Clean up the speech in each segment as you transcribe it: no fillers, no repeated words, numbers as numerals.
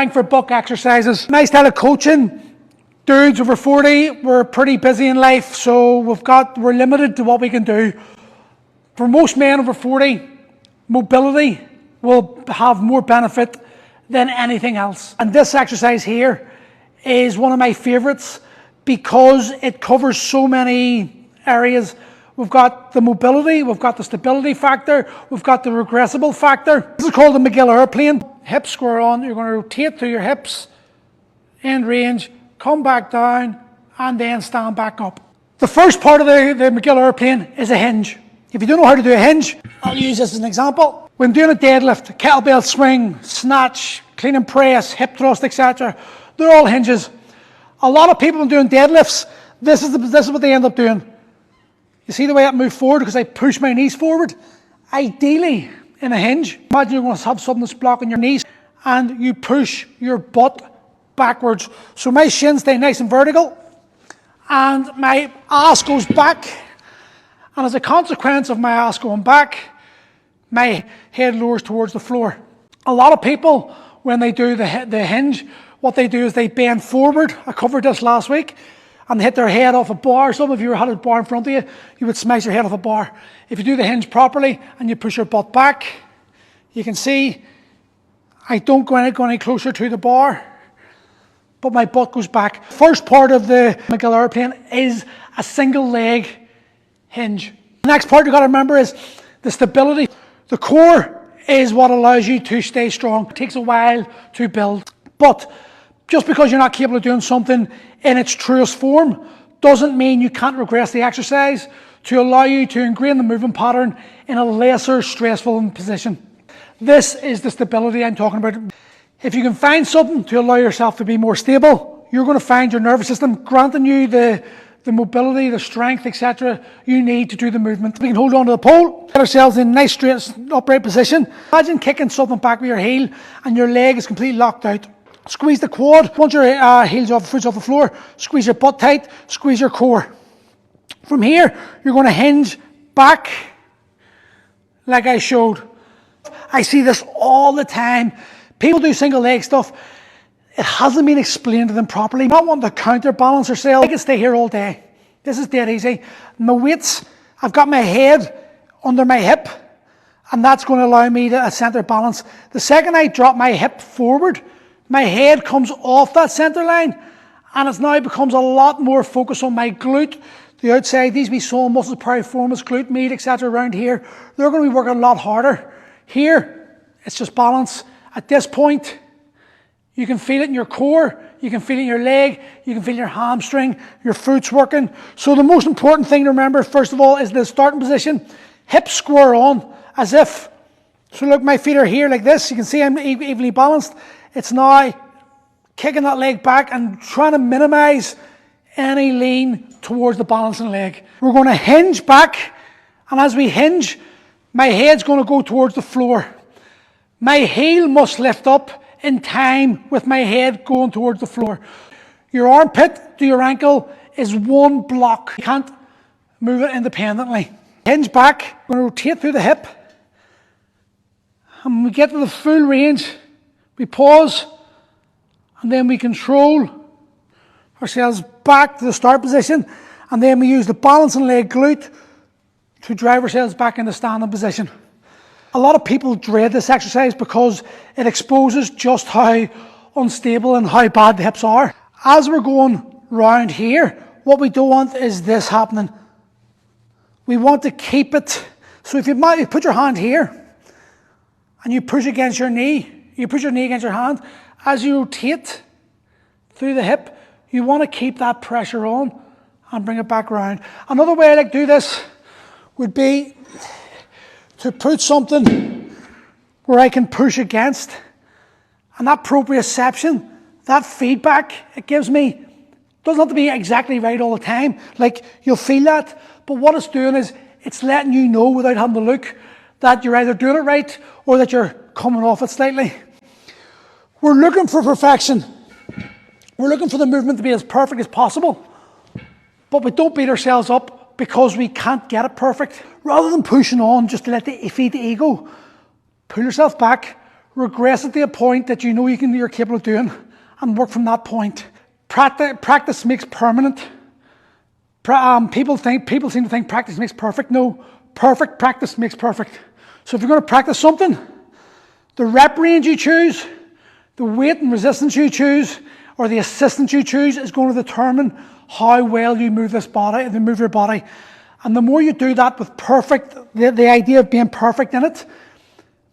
rank for buck exercises. My style of coaching, dudes over 40, we're pretty busy in life, so we're limited to what we can do. For most men over 40, mobility will have more benefit than anything else. And this exercise here is one of my favorites because it covers so many areas. We've got the mobility, we've got the stability factor, we've got the regressible factor. This is called the McGill airplane. Hips square on, you're going to rotate through your hips, end range, come back down, and then stand back up. The first part of the McGill airplane is a hinge. If you don't know how to do a hinge, I'll use this as an example. When doing a deadlift, kettlebell swing, snatch, clean and press, hip thrust, etc., they're all hinges. A lot of people doing deadlifts, this is what they end up doing. You see the way I move forward because I push my knees forward? Ideally, in a hinge, imagine you're going to have something that's blocking your knees and you push your butt backwards. So my shins stay nice and vertical and my ass goes back. And as a consequence of my ass going back, my head lowers towards the floor. A lot of people, when they do the hinge, what they do is they bend forward. I covered this last week. And they hit their head off a bar. Some of you had a bar in front of you, you would smash your head off a bar. If you do the hinge properly and you push your butt back, you can see I don't go any closer to the bar, but my butt goes back. First part of the McGill airplane is a single leg hinge. The next part you've got to remember is the stability. The core is what allows you to stay strong. It takes a while to build, but just because you're not capable of doing something in its truest form doesn't mean you can't regress the exercise to allow you to ingrain the movement pattern in a lesser stressful position. This is the stability I'm talking about. If you can find something to allow yourself to be more stable, you're going to find your nervous system granting you the mobility, the strength, etc. you need to do the movement. We can hold on to the pole, get ourselves in a nice straight upright position. Imagine kicking something back with your heel and your leg is completely locked out. Squeeze the quad. Once your foot's off the floor, squeeze your butt tight, squeeze your core. From here, you're going to hinge back like I showed. I see this all the time. People do single leg stuff. It hasn't been explained to them properly. Not wanting to counterbalance yourself. I can stay here all day. This is dead easy. My weights, I've got my head under my hip, and that's going to allow me to center balance. The second I drop my hip forward, my head comes off that center line and it now becomes a lot more focused on my glute, the outside, these wee small muscles, piriformis, glute med, etc. around here. They're going to be working a lot harder. Here, it's just balance. At this point, you can feel it in your core, you can feel it in your leg, you can feel your hamstring, your foot's working. So the most important thing to remember, first of all, is the starting position. Hips square on, as if. So look, my feet are here like this. You can see I'm evenly balanced. It's now kicking that leg back and trying to minimize any lean towards the balancing leg. We're going to hinge back, and as we hinge, my head's going to go towards the floor. My heel must lift up in time with my head going towards the floor. Your armpit to your ankle is one block. You can't move it independently. Hinge back, we're going to rotate through the hip, and when we get to the full range, we pause, and then we control ourselves back to the start position, and then we use the balancing leg glute to drive ourselves back into standing position. A lot of people dread this exercise because it exposes just how unstable and how bad the hips are. As we're going round here, what we don't want is this happening. We want to keep it. So if you put your hand here and you push against your knee, you push your knee against your hand, as you rotate through the hip, you want to keep that pressure on and bring it back around. Another way I like to do this would be to put something where I can push against, and that proprioception, that feedback it gives me, doesn't have to be exactly right all the time. Like, you'll feel that, but what it's doing is it's letting you know without having to look that you're either doing it right or that you're coming off it slightly. We're looking for perfection. We're looking for the movement to be as perfect as possible, but we don't beat ourselves up because we can't get it perfect. Rather than pushing on just to feed the ego, pull yourself back, regress it to a point that you know you're capable of doing, and work from that point. Practice makes permanent. People seem to think practice makes perfect. No, perfect practice makes perfect. So if you're going to practice something, the rep range you choose, the weight and resistance you choose, or the assistance you choose is going to determine how well you move your body. And the more you do that with perfect, the idea of being perfect in it,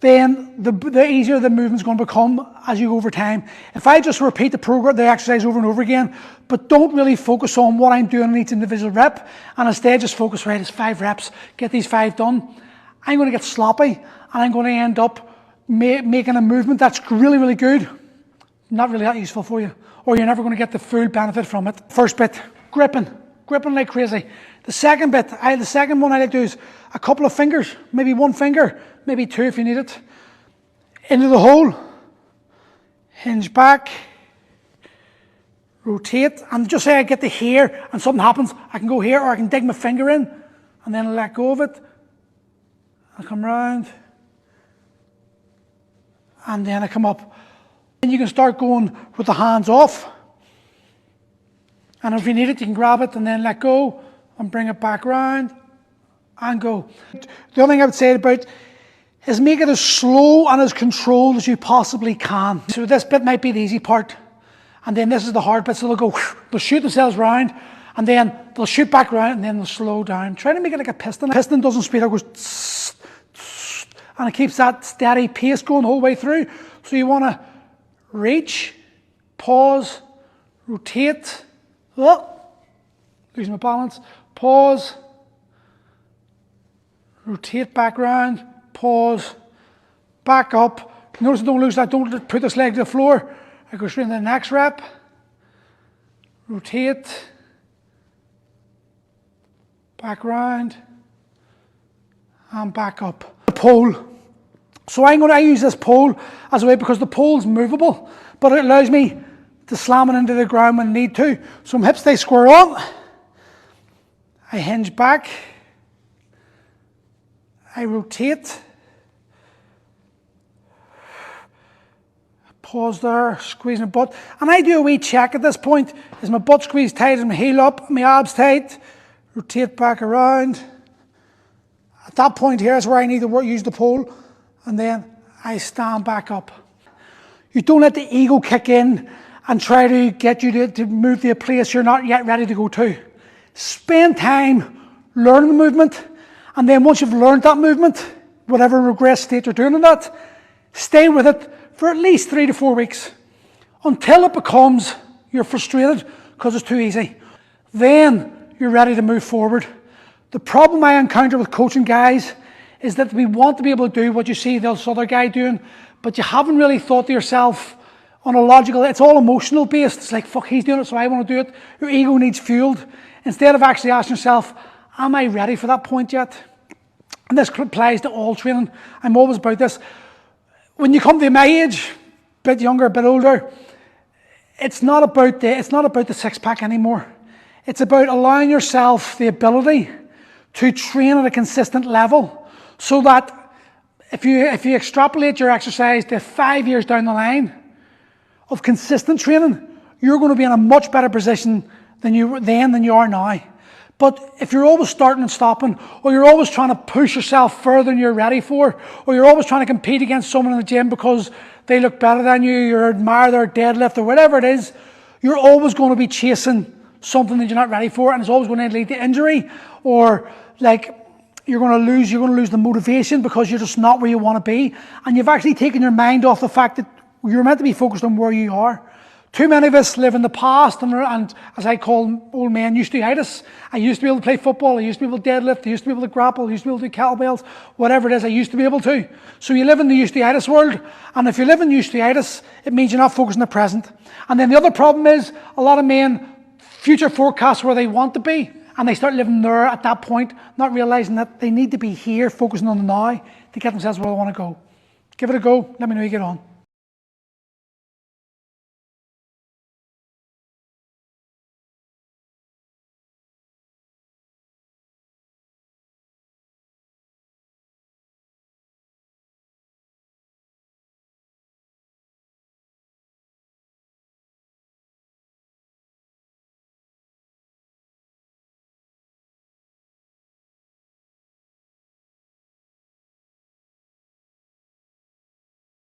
then the easier the movement's going to become as you go over time. If I just repeat the exercise over and over again, but don't really focus on what I'm doing in each individual rep, and instead just focus, right, it's 5 reps, get these 5 done, I'm going to get sloppy, and I'm going to end up making a movement that's really, really good, not really that useful for you, or you're never going to get the full benefit from it. First bit, gripping like crazy. The second bit, the second one I like to do is a couple of fingers, maybe 1 finger, maybe 2 if you need it, into the hole, hinge back, rotate, and just say I get to here and something happens, I can go here, or I can dig my finger in and then let go of it. I come round, and then I come up. Then you can start going with the hands off. And if you need it, you can grab it and then let go and bring it back round and go. The other thing I would say about is make it as slow and as controlled as you possibly can. So this bit might be the easy part, and then this is the hard bit. So they'll shoot themselves round, and then they'll shoot back round, and then they'll slow down. Try to make it like a piston. A piston doesn't speed up, it goes tss, tss, and it keeps that steady pace going the whole way through. So you want to reach, pause, rotate, losing my balance, pause, rotate back round, pause, back up. Notice I don't lose that, don't put this leg to the floor. I go straight into the next rep, rotate, back round, and back up. The pole. So I use this pole as a way, because the pole's movable, but it allows me to slam it into the ground when I need to. So my hips stay square on. I hinge back. I rotate. Pause there, squeeze my butt. And I do a wee check at this point. Is my butt squeezed tight? Is my heel up? My abs tight? Rotate back around. At that point here is where I need to use the pole. And then I stand back up. You don't let the ego kick in and try to get you to move to a place you're not yet ready to go to. Spend time learning the movement, and then once you've learned that movement, whatever regress state you're doing in that, stay with it for at least 3 to 4 weeks until it becomes you're frustrated because it's too easy. Then you're ready to move forward. The problem I encounter with coaching guys is that we want to be able to do what you see this other guy doing, but you haven't really thought to yourself on a logical, it's all emotional based. It's like, fuck, he's doing it, so I want to do it. Your ego needs fueled. Instead of actually asking yourself, am I ready for that point yet? And this applies to all training. I'm always about this. When you come to my age, a bit younger, a bit older, it's not about the six-pack anymore. It's about allowing yourself the ability to train at a consistent level, so that if you extrapolate your exercise to 5 years down the line of consistent training, you're going to be in a much better position than you are now. But if you're always starting and stopping, or you're always trying to push yourself further than you're ready for, or you're always trying to compete against someone in the gym because they look better than you, you admire their deadlift or whatever it is, you're always going to be chasing something that you're not ready for, and it's always going to lead to injury, or like you're going to lose the motivation because you're just not where you want to be, and you've actually taken your mind off the fact that you're meant to be focused on where you are. Too many of us live in the past, and as I call old men, used-to-itis. I used to be able to play football, I used to be able to deadlift, I used to be able to grapple, I used to be able to do kettlebells, whatever it is, I used to be able to. So you live in the used-to-itis world, and if you live in used-to-itis, it means you're not focused on the present. And then the other problem is, a lot of men future forecast where they want to be, and they start living there at that point, not realising that they need to be here, focusing on the now, to get themselves where they want to go. Give it a go, let me know how you get on.